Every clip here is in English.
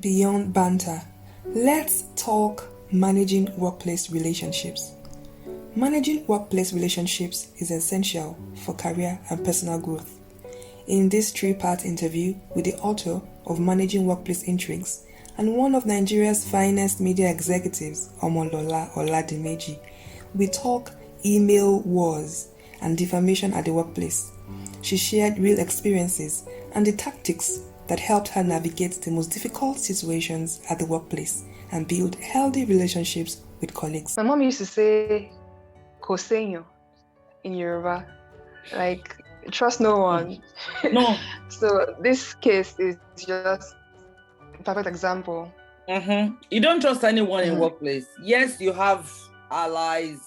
Beyond banter, let's talk managing workplace relationships. Managing workplace relationships is essential for career and personal growth. In this three-part interview with the author of Managing Workplace Intrigues and one of Nigeria's finest media executives, Omolola Oladimeji, we talk email wars and defamation at the workplace. She shared real experiences and the tactics that helped her navigate the most difficult situations at the workplace and build healthy relationships with colleagues. My mom used to say, Kosenyo in Yoruba, like, trust no one. No. So this case is just a perfect example. You don't trust anyone in workplace. Yes, you have allies,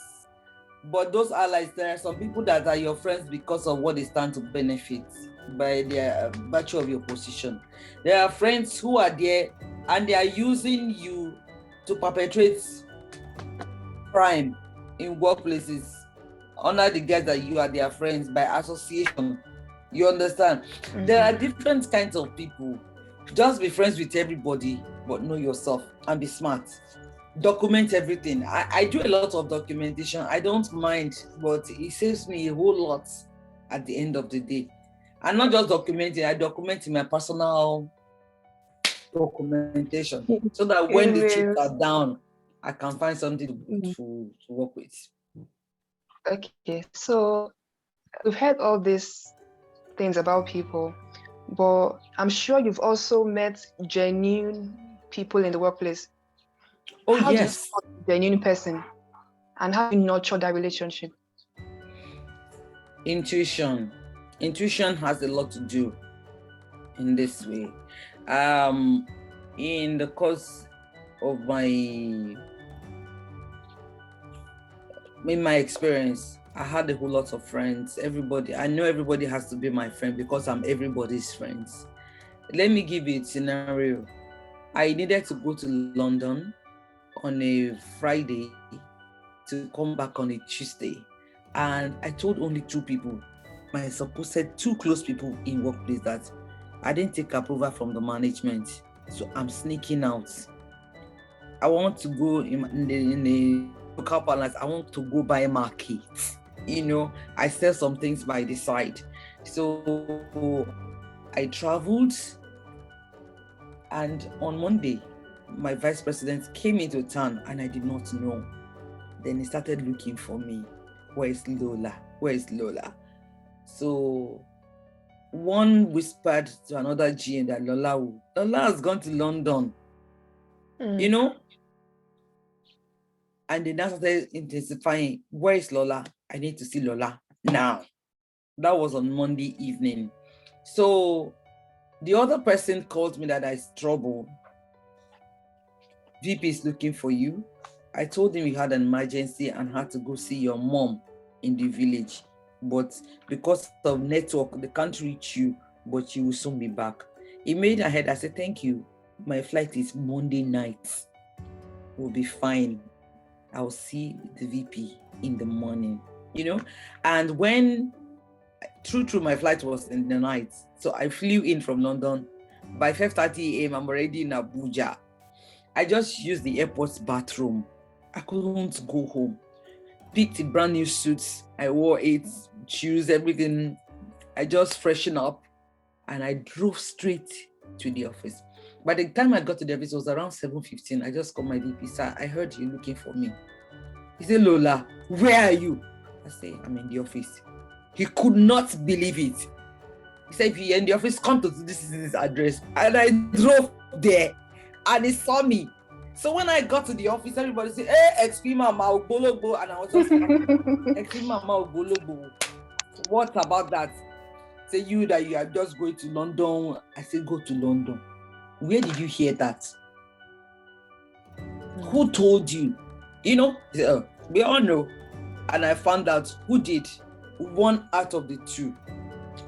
but those allies, there are some people that are your friends because of what they stand to benefit by their virtue of your position. There are friends who are there and they are using you to perpetrate crime in workplaces under the guise that you are their friends by association. You understand? There are different kinds of people. Just be friends with everybody, but know yourself and be smart. Document everything. I do a lot of documentation. I don't mind, but it saves me a whole lot at the end of the day. I'm not just documenting, I document in my personal documentation so that when the chips are down, I can find something to work with. Okay, so we've heard all these things about people, but I'm sure you've also met genuine people in the workplace. Oh, how yes. do you spot a genuine person and how do you nurture that relationship? Intuition has a lot to do in this way. In the course of in my experience, I had a whole lot of friends. I know everybody has to be my friend because I'm everybody's friends. Let me give you a scenario. I needed to go to London on a Friday to come back on a Tuesday. And I told only two people, my supposed two close people in workplace, that I didn't take approval from the management. So I'm sneaking out. I want to go in the local palace. I want to go buy markets. I sell some things by the side. So I traveled, and on Monday, my vice president came into town and I did not know. Then he started looking for me. Where is Lola? Where is Lola? So one whispered to another GM that Lola has gone to London. And they now started intensifying. Where is Lola? I need to see Lola now. That was on Monday evening. So the other person called me that there's trouble. VP is looking for you. I told him you had an emergency and had to go see your mom in the village. But because of network, they can't reach you, but you will soon be back. He made ahead. I said, thank you. My flight is Monday night. We'll be fine. I'll see the VP in the morning, And when, true, my flight was in the night. So I flew in from London. By 5:30 a.m., I'm already in Abuja. I just used the airport's bathroom. I couldn't go home. Picked a brand new suits. I wore it, shoes, everything. I just freshened up and I drove straight to the office. By the time I got to the office, it was around 7:15. I just called my VP, sir, I heard you looking for me. He said, Lola, where are you? I said, I'm in the office. He could not believe it. He said, if you're in the office, come to this address. And I drove there and he saw me. So when I got to the office, everybody said, hey, XP Mama Ogbologbo. And I was just XP Mama Ogbologbo. What about that? Say you are just going to London. I said, go to London. Where did you hear that? Who told you? He said, oh, we all know. And I found out who did. One out of the two.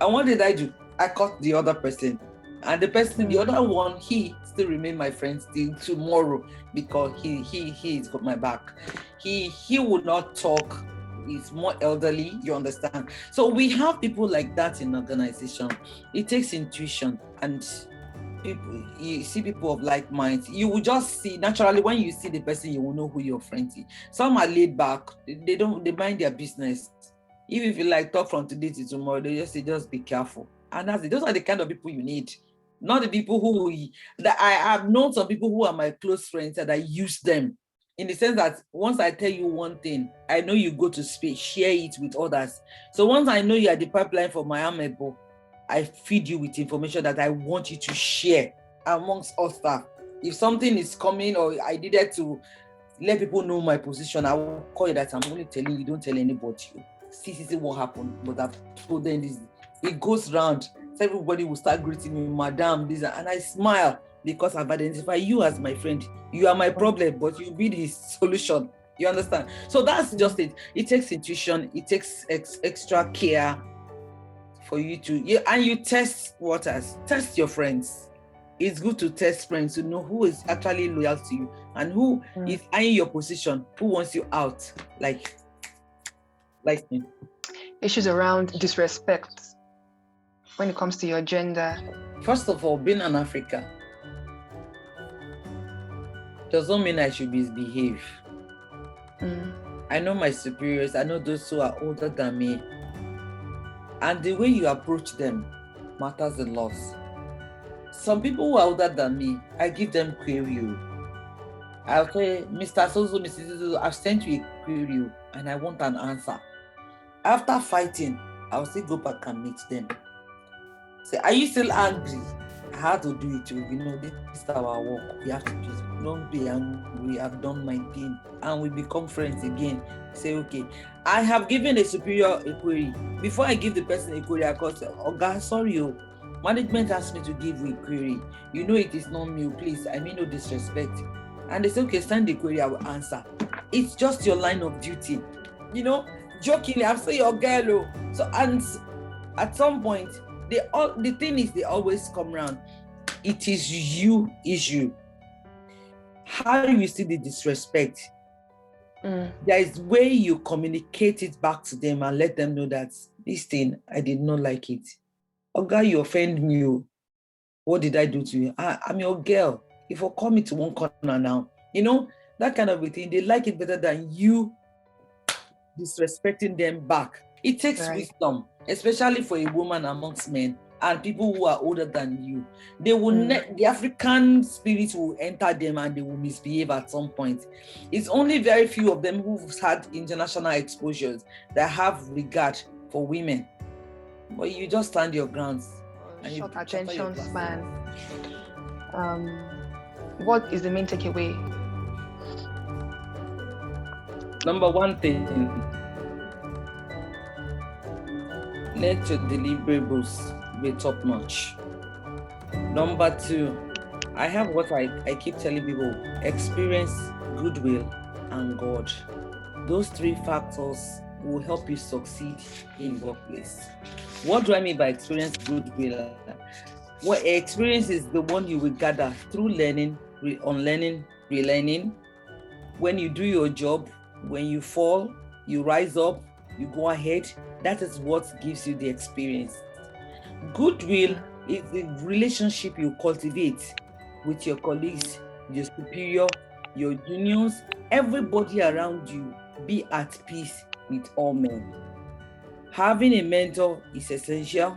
And what did I do? I caught the other person. And the other one, he still remain my friend till tomorrow because he's got my back. He would not talk. He's more elderly, you understand? So we have people like that in organization. It takes intuition and people, you see people of like minds, you will just see naturally when you see the person, you will know who your friend is. Some are laid back, they mind their business. Even if you like talk from today to tomorrow, they just say just be careful. And that's it. Those are the kind of people you need. Not the people that I have known some people who are my close friends that I use them in the sense that once I tell you one thing, I know you go to share it with others. So once I know you are the pipeline for my amebo, I feed you with information that I want you to share amongst us staff. If something is coming or I needed to let people know my position, I will call you that I'm only telling you, don't tell anybody. See what happened, but I've told them this. It goes round. So everybody will start greeting me, madam, this, and I smile because I've identified you as my friend. You are my problem, but you be the solution. You understand? So that's just it. It takes intuition. It takes extra care for you to, and you test waters, test your friends. It's good to test friends to know who is actually loyal to you and who is eyeing your position, who wants you out, like me. Issues around disrespect when it comes to your gender. First of all, being an African doesn't mean I should misbehave. I know my superiors, I know those who are older than me, and the way you approach them matters a lot. Some people who are older than me, I give them query. I'll say, Mr. Sozo, Mrs. Sozo, I've sent you a query and I want an answer. After fighting, I'll still go back and meet them. Say, are you still angry? I had to do it. This is our work. We have to just don't be angry. I've done my thing. And we become friends again. Say, okay, I have given a superior a query. Before I give the person a query, I call say, oh God, sorry, management asked me to give you a query. You know it is not me, please. I mean no disrespect. And they say, okay, send the query, I will answer. It's just your line of duty. Jokingly, I'm saying your girl. So, and at some point, the thing is, they always come around. It is you issue. How you see the disrespect? There is way you communicate it back to them and let them know that this thing, I did not like it. Oga, you offend me. What did I do to you? I'm your girl. If you call me to one corner now, that kind of a thing, they like it better than you disrespecting them back. It takes wisdom, especially for a woman amongst men and people who are older than you. They will the African spirit will enter them and they will misbehave at some point. It's only very few of them who've had international exposures that have regard for women. But you just stand your grounds. Short attention span. What is the main takeaway? Number one thing, let your deliverables be top notch. Number two, I have what I keep telling people: experience, goodwill, and God. Those three factors will help you succeed in workplace. What do I mean by experience, goodwill? Well, experience is the one you will gather through learning, unlearning, relearning. When you do your job, when you fall, you rise up, you go ahead. That is what gives you the experience. Goodwill is the relationship you cultivate with your colleagues, your superior, your juniors, everybody around you. Be at peace with all men. Having a mentor is essential.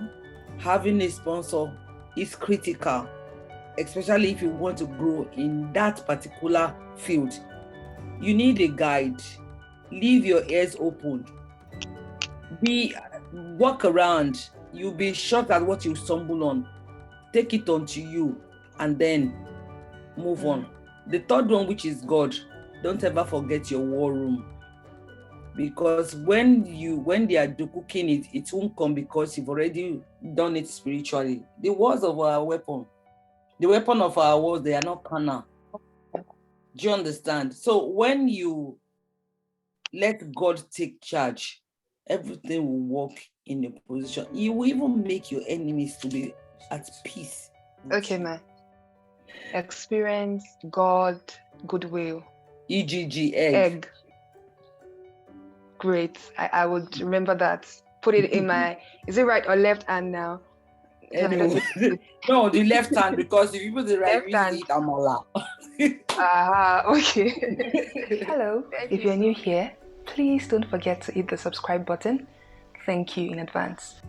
Having a sponsor is critical, especially if you want to grow in that particular field. You need a guide. Leave your ears open. Walk around. You'll be shocked at what you stumble on. Take it onto you and then move on. The third one, which is God, don't ever forget your war room. Because when they are cooking it, it won't come because you've already done it spiritually. The words of our weapon, the weapon of our wars, they are not carnal. Do you understand? So when you let God take charge, everything will work in a position. You will even make your enemies to be at peace. Okay, man. Experience, God, goodwill. EGG, egg. Great. I would remember that. Put it in my, is it right or left hand now? Anyway, no, the left hand, because if you put the right, Left you use hand. it amala. Okay. Hello. Thank If you you're new so here, please don't forget to hit the subscribe button. Thank you in advance.